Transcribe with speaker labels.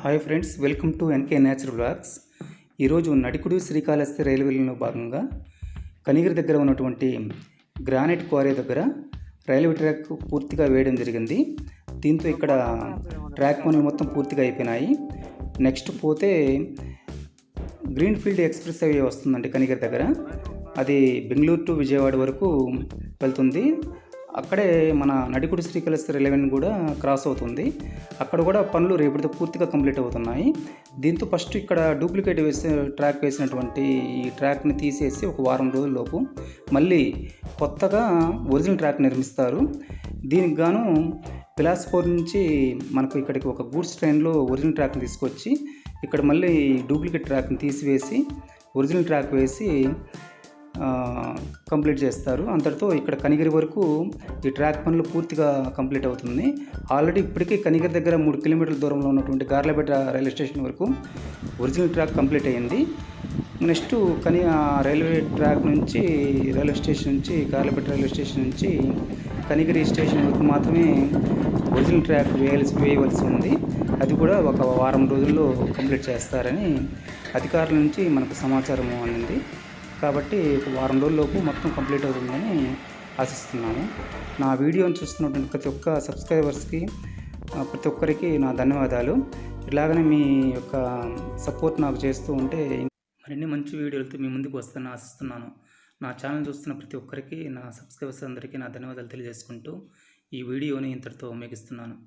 Speaker 1: Hi friends, welcome to NK natural vlogs. ఈరోజు నడికుడు శ్రీకాళహస్తి రైల్వేలో భాగంగా కనిగిరి దగ్గర ఉన్నటువంటి గ్రానైట్ క్వారీ దగ్గర రైల్వే ట్రాక్ పూర్తిగా వేయడం జరిగింది. దీంతో ఇక్కడ ట్రాక్ పనులు మొత్తం పూర్తిగా అయిపోయినాయి. నెక్స్ట్ పోతే గ్రీన్ ఫీల్డ్ ఎక్స్ప్రెస్ హైవే వస్తుందండి కనిగిరి దగ్గర. అది బెంగళూరు టు విజయవాడ వరకు వెళ్తుంది. అక్కడే మన నడికుడు శ్రీకాళహస్తి రైల్వే కూడా క్రాస్ అవుతుంది. అక్కడ కూడా పనులు రేపటితో పూర్తిగా కంప్లీట్ అవుతున్నాయి. దీంతో ఫస్ట్ ఇక్కడ డూప్లికేట్ ట్రాక్ వేసినటువంటి ఈ ట్రాక్ని తీసేసి ఒక వారం రోజుల్లోపు మళ్ళీ కొత్తగా ఒరిజినల్ ట్రాక్ నిర్మిస్తారు. దీనికి గాను బిలాస్పూర్ నుంచి మనకు ఇక్కడికి ఒక గూడ్స్ ట్రైన్లో ఒరిజినల్ ట్రాక్ని తీసుకొచ్చి ఇక్కడ మళ్ళీ డూప్లికేట్ ట్రాక్ని తీసివేసి ఒరిజినల్ ట్రాక్ వేసి కంప్లీట్ చేస్తారు. అంతటితో ఇక్కడ కనిగిరి వరకు ఈ ట్రాక్ పనులు పూర్తిగా కంప్లీట్ అవుతుంది. ఆల్రెడీ ఇప్పటికీ కనిగిరి దగ్గర 3 కిలోమీటర్ల దూరంలో ఉన్నటువంటి గార్లపేట రైల్వే స్టేషన్ వరకు ఒరిజినల్ ట్రాక్ కంప్లీట్ అయ్యింది. నెక్స్ట్ రైల్వే ట్రాక్ నుంచి రైల్వే స్టేషన్ నుంచి గార్లపేట రైల్వే స్టేషన్ నుంచి కనిగిరి స్టేషన్ వరకు మాత్రమే ఒరిజినల్ ట్రాక్ వేయవలసి ఉంది. అది కూడా ఒక వారం రోజుల్లో కంప్లీట్ చేస్తారని అధికారుల నుంచి మనకు సమాచారం అందింది. కాబట్టి ఒక వారం రోజుల్లోపు మొత్తం కంప్లీట్ అవుతుందని ఆశిస్తున్నాను. నా వీడియోని చూస్తున్నటువంటి ప్రతి ఒక్క సబ్స్క్రైబర్స్కి ప్రతి ఒక్కరికి నా ధన్యవాదాలు. ఇలాగనే మీ యొక్క సపోర్ట్ నాకు చేస్తూ ఉంటే మరిన్ని మంచి వీడియోలతో మీ ముందుకు వస్తానని ఆశిస్తున్నాను. నా ఛానల్ చూస్తున్న ప్రతి ఒక్కరికి, నా సబ్స్క్రైబర్స్ అందరికీ నా ధన్యవాదాలు తెలియజేసుకుంటూ ఈ వీడియోని ఇంతటితో ముగిస్తున్నాను.